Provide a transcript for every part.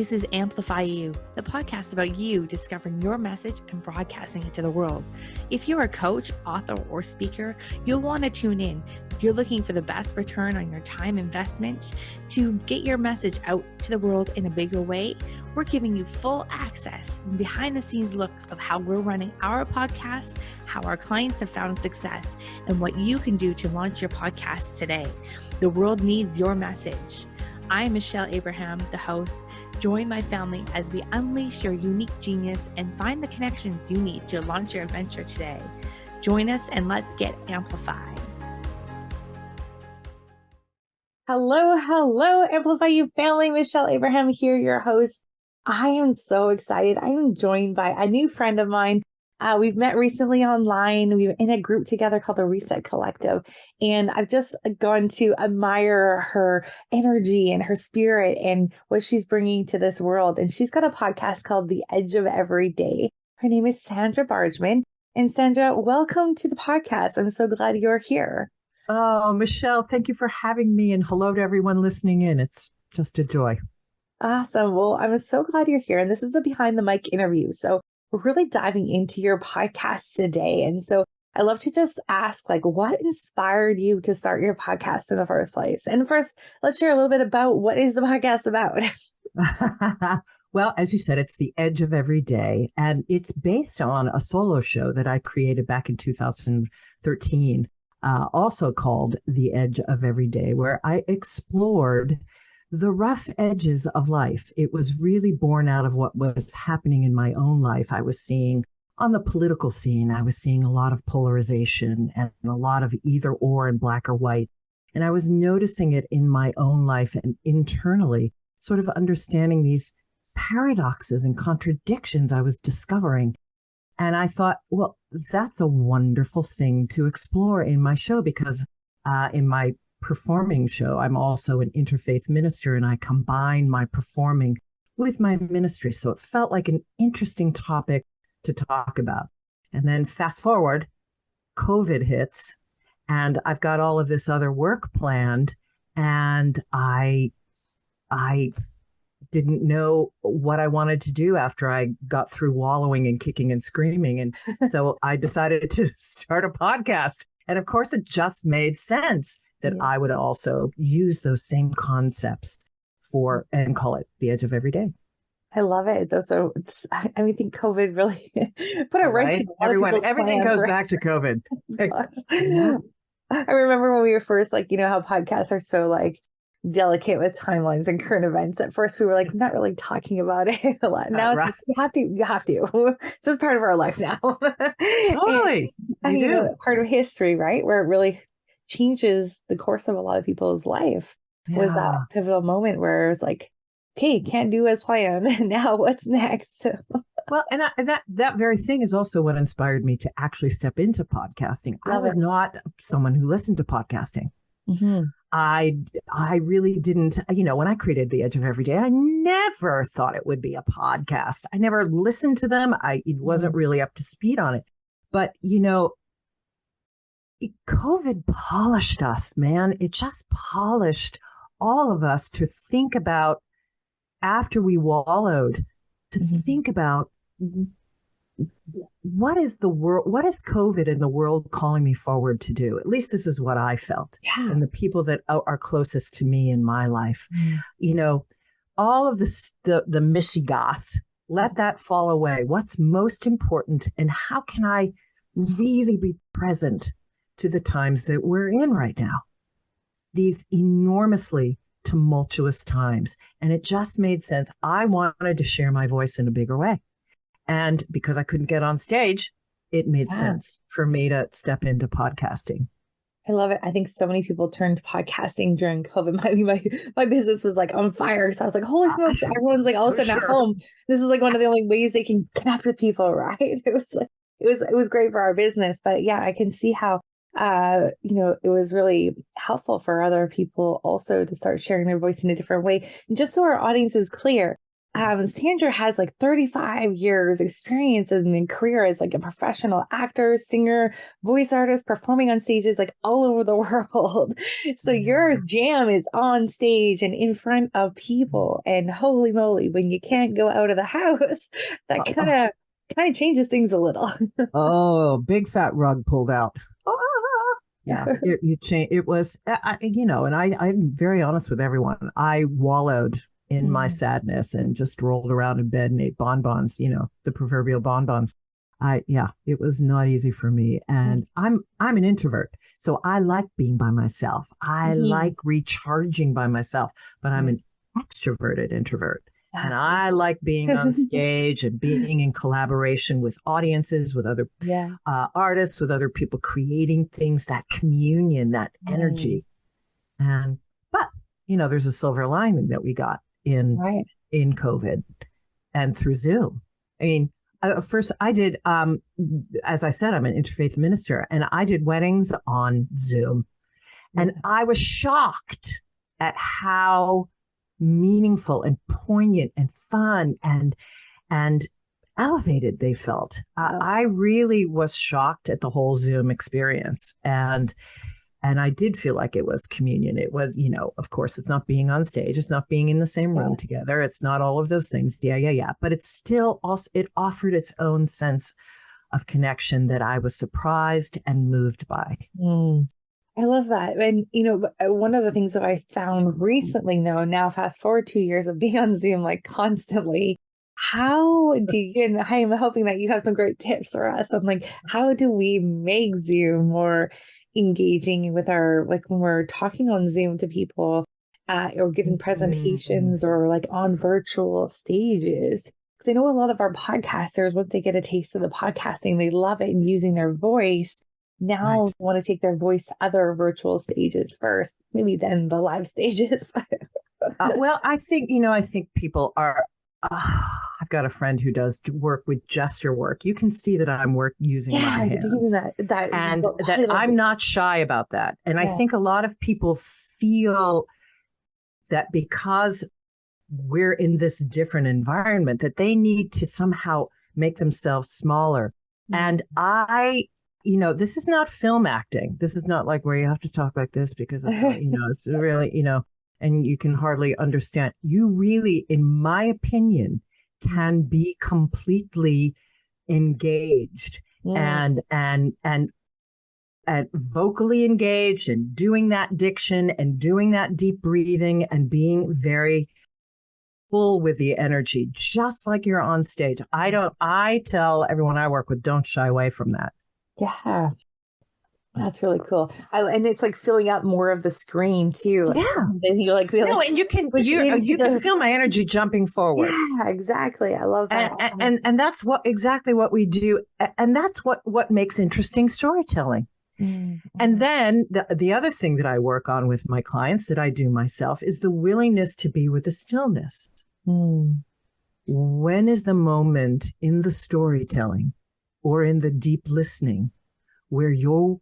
This is Amplify You, the podcast about you discovering your message and broadcasting it to the world. If you're a coach, author, or speaker, you'll want to tune in. If you're looking for the best return on your time investment to get your message out to the world in a bigger way, we're giving you full access and behind the scenes look of how we're running our podcast, how our clients have found success, and what you can do to launch your podcast today. The world needs your message. I'm Michelle Abraham, the host. Join my family as we unleash your unique genius and find the connections you need to launch your adventure today. Join us and let's get amplified. Hello, Amplify You family. Michelle Abraham here, your host. I am so excited. I am joined by a new friend of mine. We've met recently online. We were in a group together called the Reset Collective. And I've just gone to admire her energy and her spirit and what she's bringing to this world. And she's got a podcast called The Edge of Every Day. Her name is Sandra Bargman. And Sandra, welcome to the podcast. I'm so glad you're here. Oh, Michelle, thank you for having me. And hello to everyone listening in. It's just a joy. Awesome. Well, I'm so glad you're here. And this is a behind the mic interview. So we're really diving into your podcast today. And so I love to just ask, what inspired you to start your podcast in the first place? And first, let's share a little bit about what is the podcast about? Well, as you said, it's The Edge of Every Day, and it's based on a solo show that I created back in 2013, also called The Edge of Every Day, where I explored the rough edges of life. It was really born out of what was happening in my own life. I was seeing on the political scene, I was seeing a lot of polarization and a lot of either or and black or white. And I was noticing it in my own life and internally, sort of understanding these paradoxes and contradictions I was discovering. And I thought, well, that's a wonderful thing to explore in my show because in my performing show, I'm also an interfaith minister and I combine my performing with my ministry. So it felt like an interesting topic to talk about. And then fast forward, COVID hits and I've got all of this other work planned and I didn't know what I wanted to do after I got through wallowing and kicking and screaming. And so I decided to start a podcast. And of course, it just made sense that I would also use those same concepts and call it The Edge of Every Day. I love it. So I think COVID really put a wrench in a lot of people's everything plans, goes right? back to COVID. I remember when we were first, how podcasts are so delicate with timelines and current events. At first we were not really talking about it a lot. Now it's just, you have to. So it's part of our life now. Totally. Part of history, right? Where it really changes the course of a lot of people's life. Was that pivotal moment where it was okay, can't do as planned. Now what's next? Well, and that very thing is also what inspired me to actually step into podcasting. I was not someone who listened to podcasting. Mm-hmm. I really didn't, when I created The Edge of Every Day, I never thought it would be a podcast. I never listened to them. It wasn't really up to speed on it. But, COVID polished us, man. It just polished all of us to think about after we wallowed, to think about what is COVID and the world calling me forward to do? At least this is what I felt. Yeah. And the people that are closest to me in my life, all of the mishigas, let that fall away. What's most important and how can I really be present to the times that we're in right now? These enormously tumultuous times. And it just made sense. I wanted to share my voice in a bigger way. And because I couldn't get on stage, it made sense for me to step into podcasting. I love it. I think so many people turned to podcasting during COVID. My business was on fire. So I was holy smokes, everyone's all of a sudden at home. This is one of the only ways they can connect with people, right? It was great for our business. But yeah, I can see how it was really helpful for other people also to start sharing their voice in a different way. And just so our audience is clear, Sandra has like 35 years experience in a career as like a professional actor, singer, voice artist, performing on stages like all over the world. So your jam is on stage and in front of people. And holy moly, when you can't go out of the house, that kind of changes things a little. Oh, big fat rug pulled out. Yeah, it was, and I'm very honest with everyone. I wallowed in my sadness and just rolled around in bed and ate bonbons, the proverbial bonbons. It was not easy for me. And I'm an introvert. So I like being by myself. I like recharging by myself, but I'm an extroverted introvert. And I like being on stage and being in collaboration with audiences, with other artists, with other people, creating things, that communion, that energy. But there's a silver lining that we got in COVID and through Zoom. I mean, first I did, as I said, I'm an interfaith minister, and I did weddings on Zoom. And I was shocked at how meaningful and poignant and fun and elevated they felt. I really was shocked at the whole Zoom experience. And I did feel like it was communion. It was, of course, it's not being on stage. It's not being in the same room together. It's not all of those things. Yeah. But it's still also, it offered its own sense of connection that I was surprised and moved by. I love that. And, one of the things that I found recently, though, now fast forward 2 years of being on Zoom, like constantly, how do you, and I'm hoping that you have some great tips for us on like, how do we make Zoom more engaging with our, like when we're talking on Zoom to people or giving presentations or like on virtual stages? Because I know a lot of our podcasters, once they get a taste of the podcasting, they love it and using their voice. Now they want to take their voice to other virtual stages first, maybe then the live stages. Well, I think people are, I've got a friend who does work with gesture work. You can see that I'm using my hands. Using that I'm not shy about that. And I think a lot of people feel that because we're in this different environment, that they need to somehow make themselves smaller. And this is not film acting. This is not like where you have to talk like this because, it's really, and you can hardly understand. You really, in my opinion, can be completely engaged and vocally engaged and doing that diction and doing that deep breathing and being very full with the energy, just like you're on stage. I tell everyone I work with, don't shy away from that. Yeah. That's really cool. And it's like filling up more of the screen too. Yeah. You're like, and you can feel my energy jumping forward. Yeah, exactly. I love that. And that's exactly what we do. And that's what makes interesting storytelling. And then the other thing that I work on with my clients that I do myself is the willingness to be with the stillness. When is the moment in the storytelling or in the deep listening where you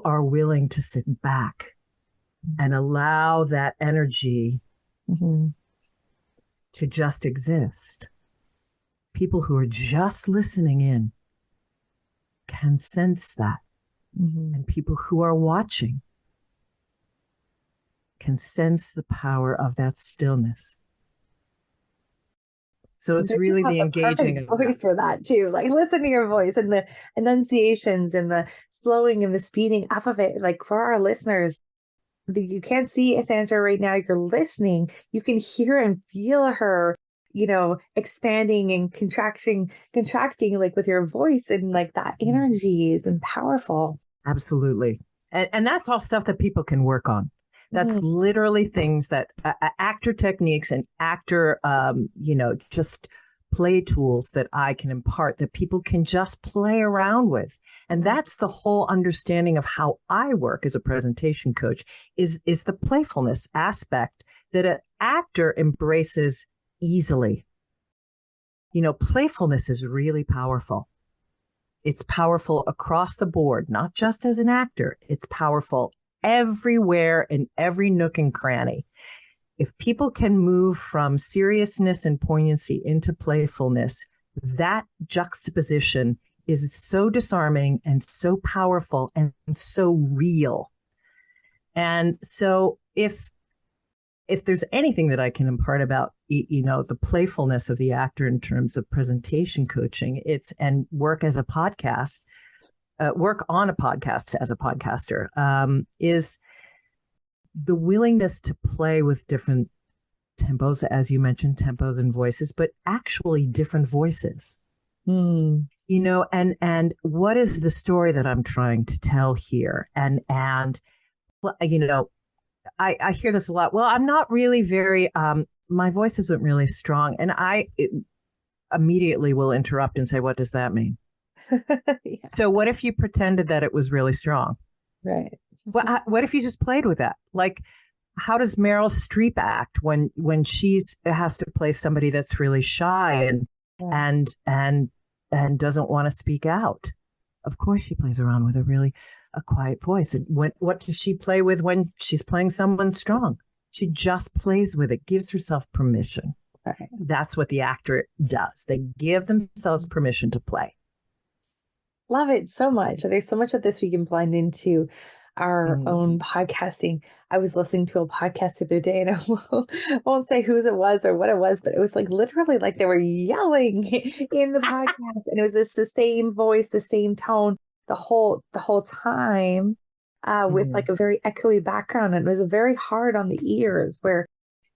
are willing to sit back and allow that energy to just exist? People who are just listening in can sense that. And people who are watching can sense the power of that stillness. So it's really the engaging voice for that too. Like listen to your voice and the enunciations and the slowing and the speeding up of it. Like for our listeners, you can't see Sandra right now. You're listening. You can hear and feel her, expanding and contracting like with your voice, and like that energy is powerful. Absolutely. And that's all stuff that people can work on. That's literally things that actor techniques and actor, just play tools that I can impart that people can just play around with. And that's the whole understanding of how I work as a presentation coach is the playfulness aspect that an actor embraces easily. Playfulness is really powerful. It's powerful across the board, not just as an actor. It's powerful everywhere in every nook and cranny. if people can move from seriousness and poignancy into playfulness, that juxtaposition is so disarming and so powerful and so real. And so if there's anything that I can impart about, the playfulness of the actor in terms of presentation coaching, and work on a podcast as a podcaster, is the willingness to play with different tempos, as you mentioned, tempos and voices, but actually different voices. And what is the story that I'm trying to tell here? And I hear this a lot. Well, I'm not really very, my voice isn't really strong. And I immediately will interrupt and say, what does that mean? Yeah. So what if you pretended that it was really strong? Right. Well, what if you just played with that? Like, how does Meryl Streep act when she's has to play somebody that's really shy and doesn't want to speak out? Of course, she plays around with a quiet voice. And what does she play with when she's playing someone strong? She just plays with it, gives herself permission. Right. That's what the actor does. They give themselves permission to play. Love it so much. There's so much of this we can blend into our own podcasting. I was listening to a podcast the other day, and I won't say whose it was or what it was, but it was like literally like they were yelling in the podcast, and it was the same voice, the same tone, the whole time, with like a very echoey background, and it was very hard on the ears. Where,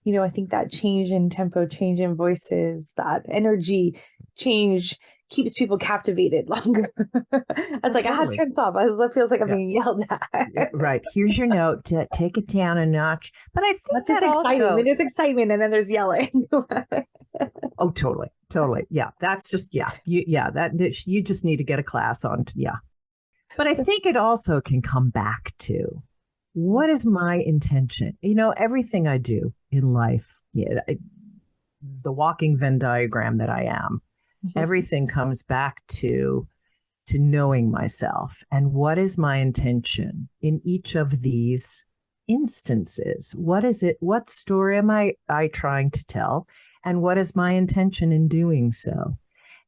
I think that change in tempo, change in voices, that energy change keeps people captivated longer. I was like, totally. Turns off. It feels like I'm being yelled at. Right. Here's your note to take it down a notch. But I think that also... There's excitement and then there's yelling. Oh, totally. Totally. Yeah. That's just, you just need to get a class on. Yeah. But I think it also can come back to, what is my intention? Everything I do in life, the walking Venn diagram that I am, everything comes back to knowing myself and what is my intention in each of these instances. What is it? What story am I trying to tell? And what is my intention in doing so?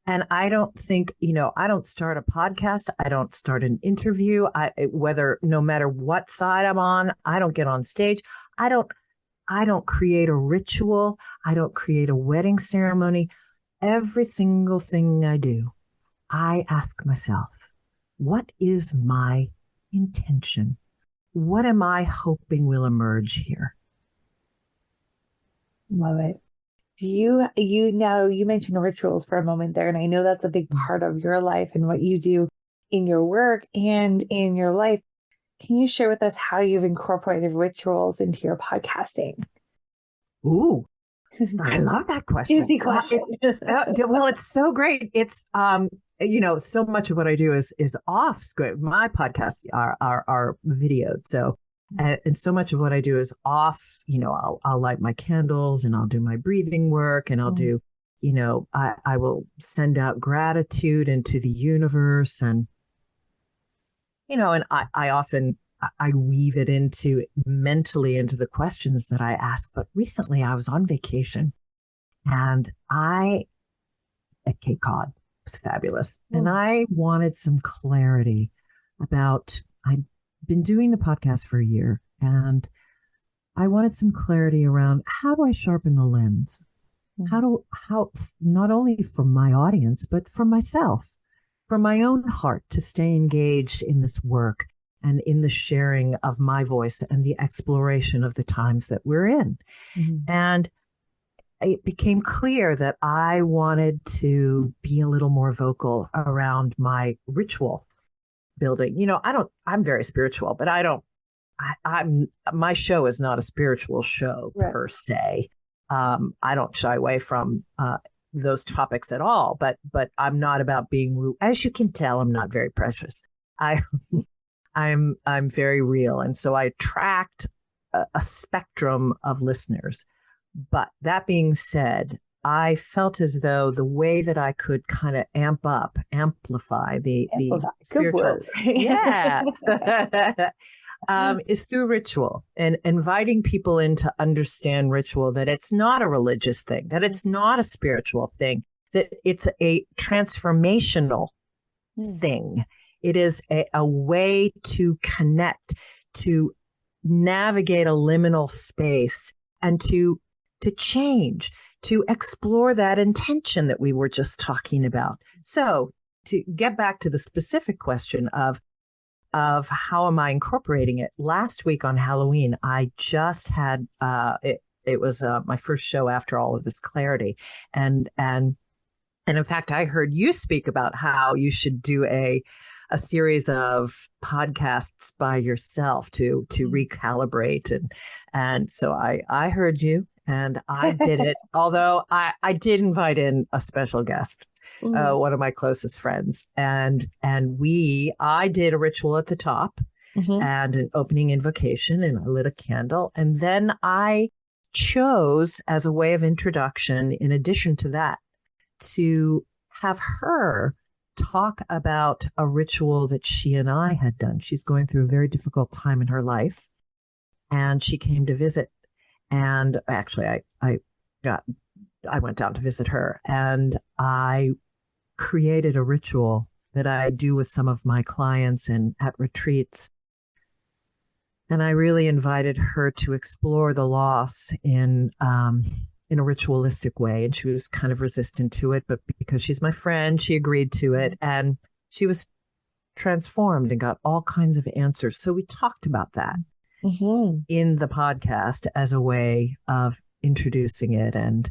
And I don't think, I don't start a podcast. I don't start an interview. No matter what side I'm on, I don't get on stage. I don't create a ritual. I don't create a wedding ceremony. Every single thing I do, I ask myself, what is my intention? What am I hoping will emerge here? Love it. Do you mentioned rituals for a moment there, and I know that's a big part of your life and what you do in your work and in your life. Can you share with us how you've incorporated rituals into your podcasting? Ooh, I love that question. Easy question. Well, it's so great. It's, so much of what I do is off script. My podcasts are videoed. So, and so much of what I do is off, I'll light my candles and I'll do my breathing work and I'll do, I will send out gratitude into the universe and, and I often weave it mentally into the questions that I ask. But recently I was on vacation and at Cape Cod, it was fabulous. And I wanted some clarity about, I'd been doing the podcast for a year and I wanted some clarity around, how do I sharpen the lens? How not only for my audience, but for myself, for my own heart, to stay engaged in this work and in the sharing of my voice and the exploration of the times that we're in. And it became clear that I wanted to be a little more vocal around my ritual building. I'm very spiritual, but my show is not a spiritual show per se. I don't shy away from those topics at all, but I'm not about being woo. As you can tell, I'm not very precious. I'm very real. And so I attract a spectrum of listeners. But that being said, I felt as though the way that I could kind of amplify the spiritual. Yeah. is through ritual and inviting people in to understand ritual, that it's not a religious thing, that it's not a spiritual thing, that it's a transformational thing. It is a way to connect, to navigate a liminal space, and to change, to explore that intention that we were just talking about. So to get back to the specific question of how am I incorporating it? Last week on Halloween, I just had it was my first show after all of this clarity, and in fact, I heard you speak about how you should do a series of podcasts by yourself to recalibrate, and so I heard you and I did it. Although I did invite in a special guest. One of my closest friends, and I did a ritual at the top and an opening invocation, and I lit a candle, and then I chose, as a way of introduction, in addition to that, to have her talk about a ritual that she and I had done. She's going through a very difficult time in her life, and she came to visit. And actually, I went down to visit her, and I created a ritual that I do with some of my clients and at retreats. And I really invited her to explore the loss in a ritualistic way. And she was kind of resistant to it, but because she's my friend, she agreed to it. And she was transformed and got all kinds of answers. So we talked about that in the podcast as a way of introducing it. And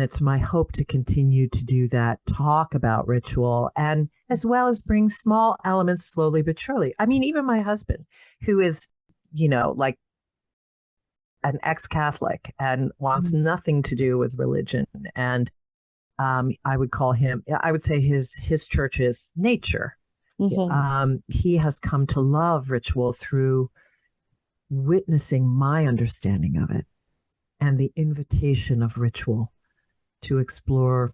it's my hope to continue to do that, talk about ritual, and as well as bring small elements slowly but surely. I mean, even my husband, who is, like an ex-Catholic and wants nothing to do with religion. And I would say his church is nature. He has come to love ritual through witnessing my understanding of it and the invitation of ritual to explore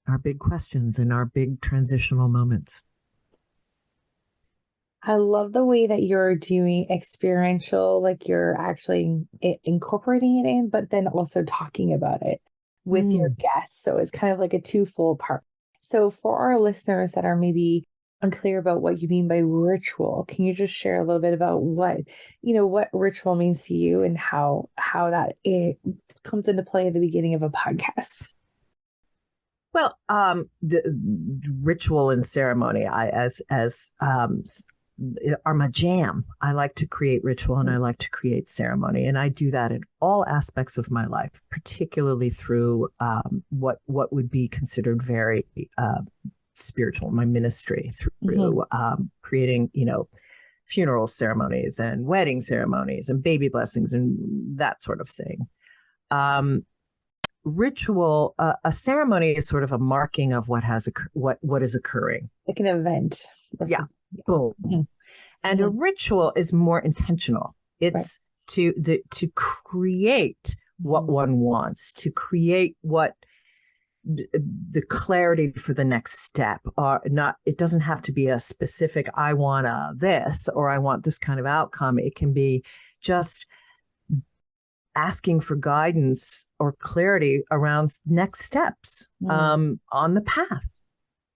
our big questions and our big transitional moments. I love the way that you're doing experiential, like you're actually incorporating it in, but then also talking about it with your guests. So it's kind of like a twofold part. So for our listeners that are maybe unclear about what you mean by ritual, can you just share a little bit about what ritual means to you and how that it comes into play at the beginning of a podcast? Well, the ritual and ceremony, are my jam. I like to create ritual and I like to create ceremony, and I do that in all aspects of my life, particularly through what would be considered very spiritual, my ministry, through creating, funeral ceremonies and wedding ceremonies and baby blessings and that sort of thing. Ritual, a ceremony is sort of a marking of what is occurring, like an event. Yeah. Boom. And a ritual is more intentional. It's to create what one wants, to create what the clarity for the next step, or not. It doesn't have to be a specific, I want this, or I want this kind of outcome. It can be just asking for guidance or clarity around next steps on the path.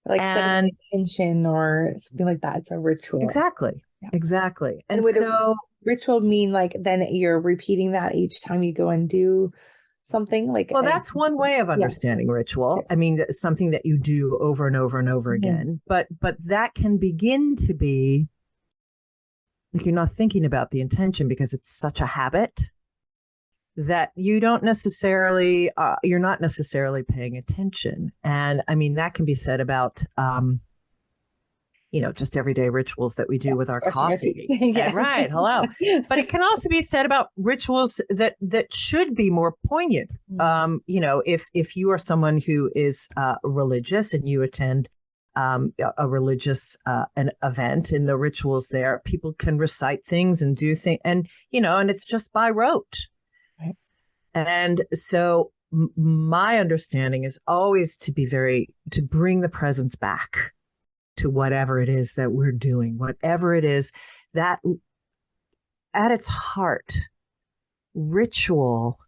Like setting an intention or something like that. It's a ritual. Exactly. Yeah. Exactly. And would so ritual mean like then you're repeating that each time you go and do something? Like, well, that's one way of understanding ritual. Yeah. I mean, it's something that you do over and over and over again. But that can begin to be like you're not thinking about the intention because it's such a habit that you don't necessarily, you're not necessarily paying attention. And I mean, that can be said about, just everyday rituals that we do with our coffee. Right. Hello. But it can also be said about rituals that should be more poignant. If you are someone who is religious and you attend a religious an event, and the rituals there, people can recite things and do things, and it's just by rote. And so my understanding is always to bring the presence back to whatever it is that we're doing, whatever it is that at its heart, ritual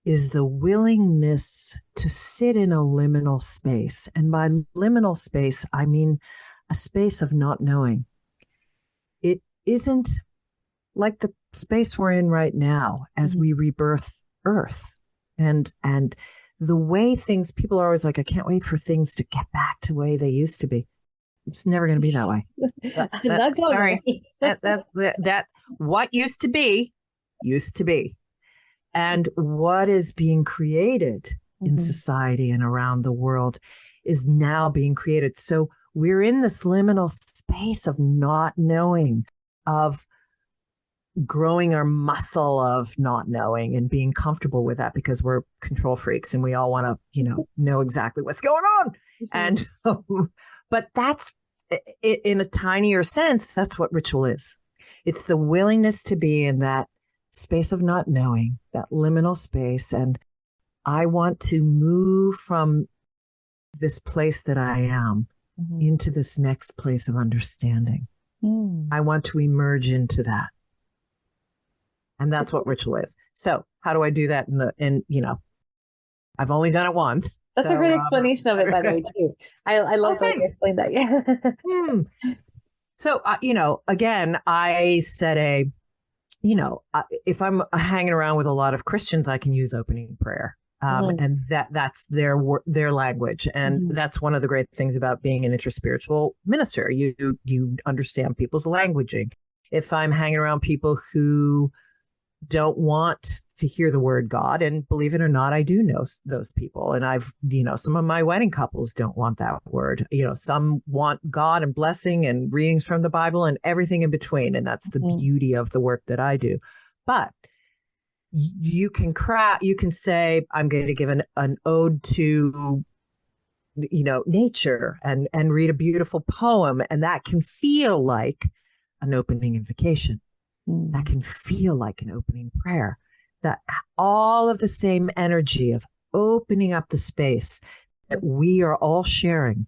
is the willingness to sit in a liminal space. And by liminal space, I mean a space of not knowing. It isn't like the space we're in right now as we rebirth Earth. And the way things, people are always like, I can't wait for things to get back to the way they used to be. It's never going to be that way. That what used to be. And what is being created in society and around the world is now being created. So we're in this liminal space of not knowing, of growing our muscle of not knowing and being comfortable with that, because we're control freaks and we all want to, know exactly what's going on. And, but that's, in a tinier sense, that's what ritual is. It's the willingness to be in that space of not knowing, that liminal space. And I want to move from this place that I am into this next place of understanding. I want to emerge into that. And that's what ritual is. So how do I do that I've only done it once. That's a great explanation of it, by the way, too. I love how you explained that. Yeah. So, again, I said if I'm hanging around with a lot of Christians, I can use opening prayer. And that's their language. And that's one of the great things about being an interspiritual minister. You understand people's languaging. If I'm hanging around people who don't want to hear the word God, and believe it or not, I do know those people. And I've, some of my wedding couples don't want that word. Some want God and blessing and readings from the Bible and everything in between. And that's the beauty of the work that I do. But you can say, I'm going to give an ode to, nature and read a beautiful poem. And that can feel like an opening invocation. That can feel like an opening prayer. That all of the same energy of opening up the space that we are all sharing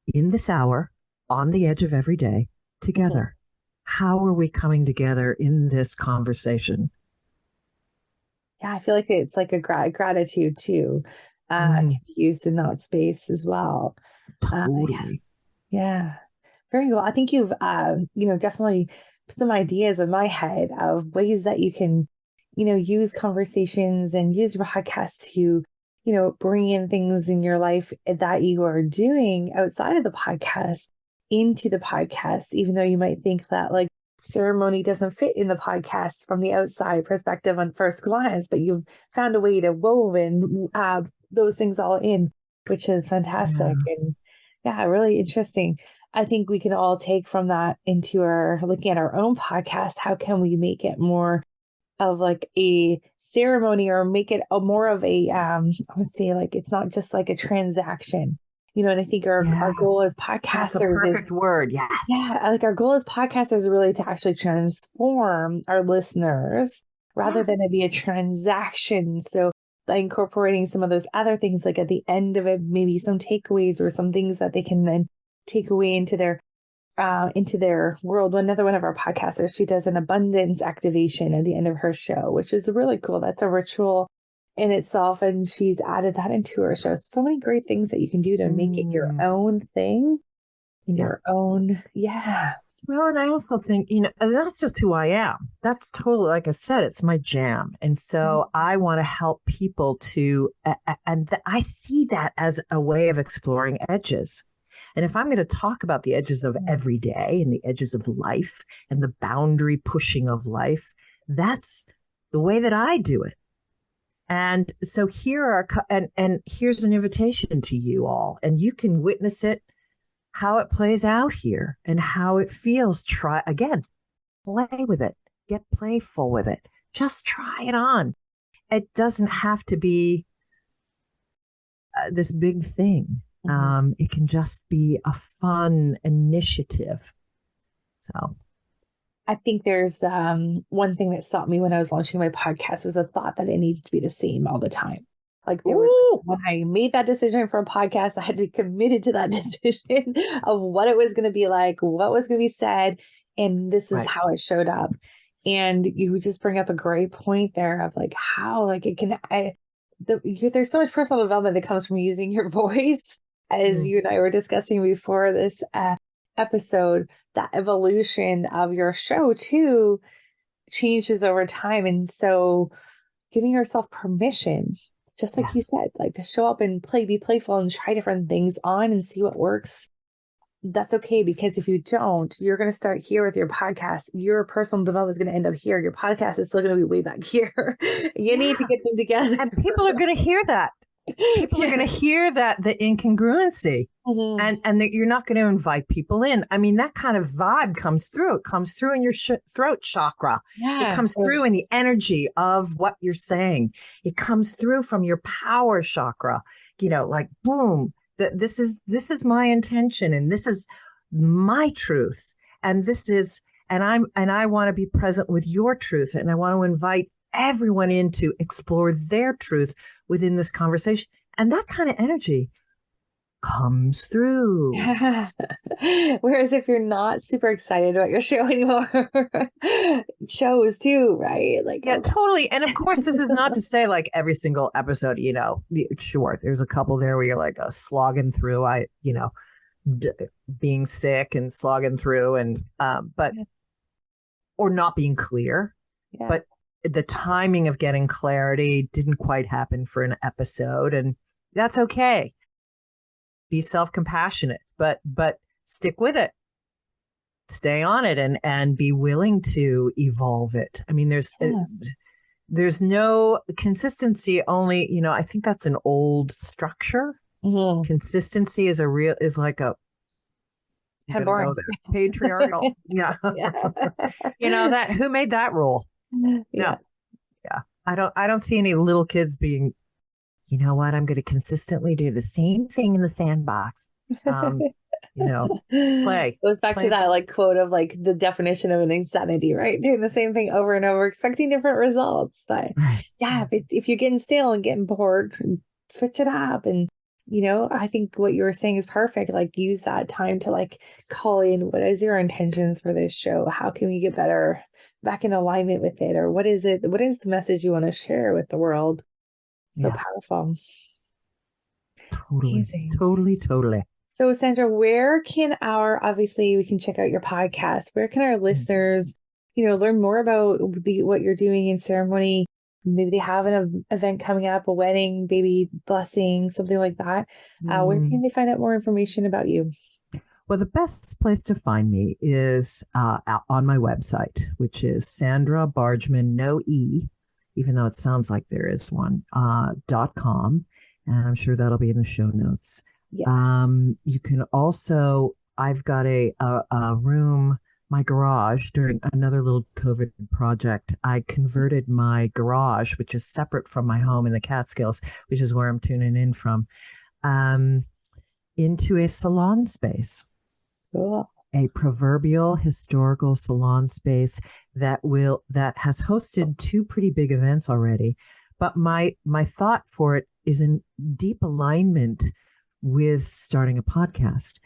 in this hour on the edge of every day together. How are we coming together in this conversation? Yeah, I feel like it's like a gratitude too, can be used in that space as well. Totally. Yeah, very cool. I think you've, definitely put some ideas in my head of ways that you can, use conversations and use podcasts to, bring in things in your life that you are doing outside of the podcast into the podcast, even though you might think that like ceremony doesn't fit in the podcast from the outside perspective on first glance, but you've found a way to woven those things all in, which is fantastic. And really interesting. I think we can all take from that into looking at our own podcast. How can we make it more of like a ceremony, or make it more of a, I would say like, it's not just like a transaction, and I think our goal as podcasters, that's a perfect word. Yes. Yeah. Like our goal as podcasters is really to actually transform our listeners rather than it be a transaction. So by incorporating some of those other things, like at the end of it, maybe some takeaways or some things that they can then take away into their world. Another one of our podcasters, she does an abundance activation at the end of her show, which is really cool. That's a ritual in itself, and she's added that into her show. So many great things that you can do to make it your own thing, your own. Yeah. Well, and I also think, that's just who I am. That's totally, like I said, it's my jam. And so I want to help people to, I see that as a way of exploring edges. And if I'm going to talk about the edges of every day and the edges of life and the boundary pushing of life, that's the way that I do it. And so here's an invitation to you all, and you can witness it, how it plays out here and how it feels. Try again, play with it, get playful with it. Just try it on. It doesn't have to be this big thing. It can just be a fun initiative. So I think there's one thing that stopped me when I was launching my podcast was the thought that it needed to be the same all the time. Like there was, when I made that decision for a podcast, I had to be committed to that decision of what it was going to be like, what was going to be said. And this is how it showed up. And you just bring up a great point there of like how like it can, there's so much personal development that comes from using your voice, as you and I were discussing before this episode. That evolution of your show too changes over time. And so giving yourself permission, just like you said, like to show up and be playful and try different things on and see what works. That's okay, because if you don't, you're going to start here with your podcast. Your personal development is going to end up here. Your podcast is still going to be way back here. You need to get them together. And people are going to hear that. People are going to hear that, the incongruency, and that you're not going to invite people in. I mean, that kind of vibe comes through. It comes through in your throat chakra. It comes through in the energy of what you're saying. It comes through from your power chakra, like boom. This is my intention, and this is my truth, and I want to be present with your truth, and I want to invite everyone in to explore their truth within this conversation. And that kind of energy comes through. Whereas if you're not super excited about your show anymore, shows too, right? Like, totally. And of course, this is not to say like every single episode, sure, there's a couple there where you're like slogging through, being sick and slogging through, and or not being clear, but the timing of getting clarity didn't quite happen for an episode, and that's okay. Be self-compassionate, but stick with it. Stay on it and be willing to evolve it. I mean, there's no consistency, only, I think that's an old structure. Consistency is like a patriarchal. That who made that rule? No. I don't see any little kids being, you know what, I'm going to consistently do the same thing in the sandbox. Play. Goes back to that like quote of like the definition of an insanity, right? Doing the same thing over and over, expecting different results. But if you're getting stale and getting bored, switch it up. And, I think what you were saying is perfect. Like use that time to like call in, what is your intentions for this show? How can we get better, back in alignment with it? Or what is it? What is the message you want to share with the world? So powerful. Totally. Amazing. Totally. So Sandra, where can obviously we can check out your podcast. Where can our listeners, learn more about what you're doing in ceremony? Maybe they have an event coming up, a wedding, baby blessing, something like that. Where can they find out more information about you? Well, the best place to find me is on my website, which is Sandra Bargman, no E, even though it sounds like there is one, .com. And I'm sure that'll be in the show notes. Yes. You can also, I've got a room, my garage, during another little COVID project. I converted my garage, which is separate from my home in the Catskills, which is where I'm tuning in from, into a salon space. Cool. A proverbial historical salon space that has hosted 2 pretty big events already. But my thought for it is in deep alignment with starting a podcast,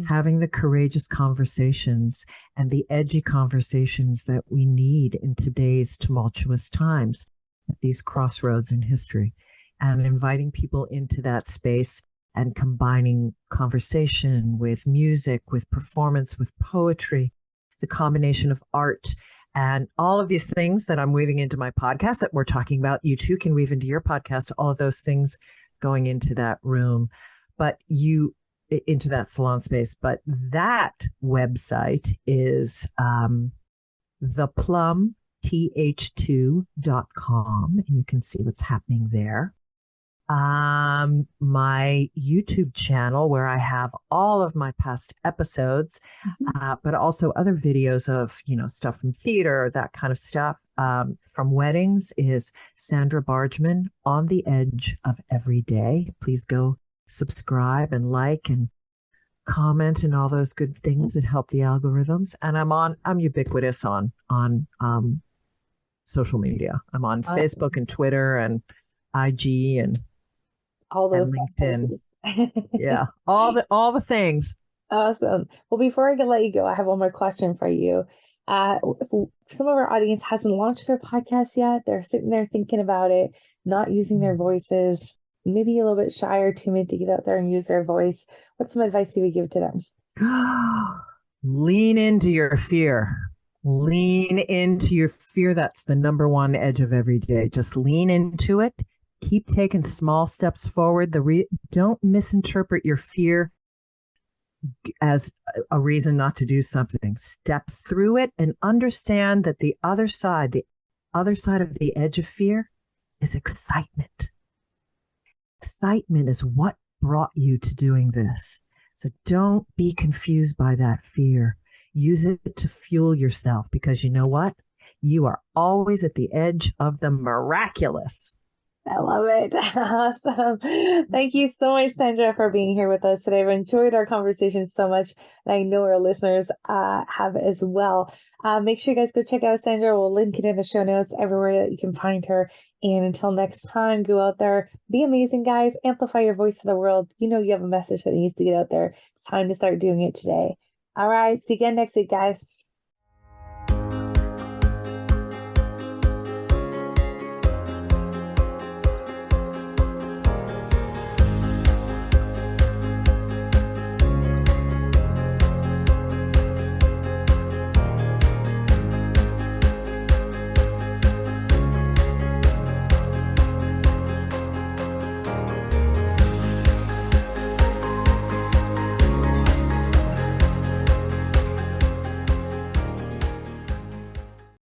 having the courageous conversations and the edgy conversations that we need in today's tumultuous times at these crossroads in history, and inviting people into that space and combining conversation with music, with performance, with poetry, the combination of art, and all of these things that I'm weaving into my podcast that we're talking about. You too can weave into your podcast, all of those things going into that room, into that salon space. But that website is theplumth2.com, and you can see what's happening there. My YouTube channel, where I have all of my past episodes, but also other videos of, stuff from theater, that kind of stuff, from weddings, is Sandra Bargman, On the Edge of Every Day. Please go subscribe and like and comment and all those good things that help the algorithms. And I'm ubiquitous on social media. I'm on Facebook and Twitter and IG and all those and LinkedIn. Yeah, all the things. Awesome. Well, before I can let you go, I have one more question for you. If some of our audience hasn't launched their podcast yet, they're sitting there thinking about it, not using their voices, maybe a little bit shy or timid to get out there and use their voice. What's some advice you would give to them? Lean into your fear. Lean into your fear. That's the number one edge of every day. Just lean into it. Keep taking small steps forward. Don't misinterpret your fear as a reason not to do something. Step through it and understand that the other side of the edge of fear is excitement. Excitement is what brought you to doing this. So don't be confused by that fear. Use it to fuel yourself, because you know what? You are always at the edge of the miraculous. I love it. Awesome. Thank you so much, Sandra, for being here with us today. I've enjoyed our conversation so much, and I know our listeners have as well. Make sure you guys go check out Sandra. We'll link it in the show notes everywhere that you can find her. And until next time, go out there, be amazing, guys. Amplify your voice to the world. You know you have a message that needs to get out there. It's time to start doing it today. All right. See you again next week, guys.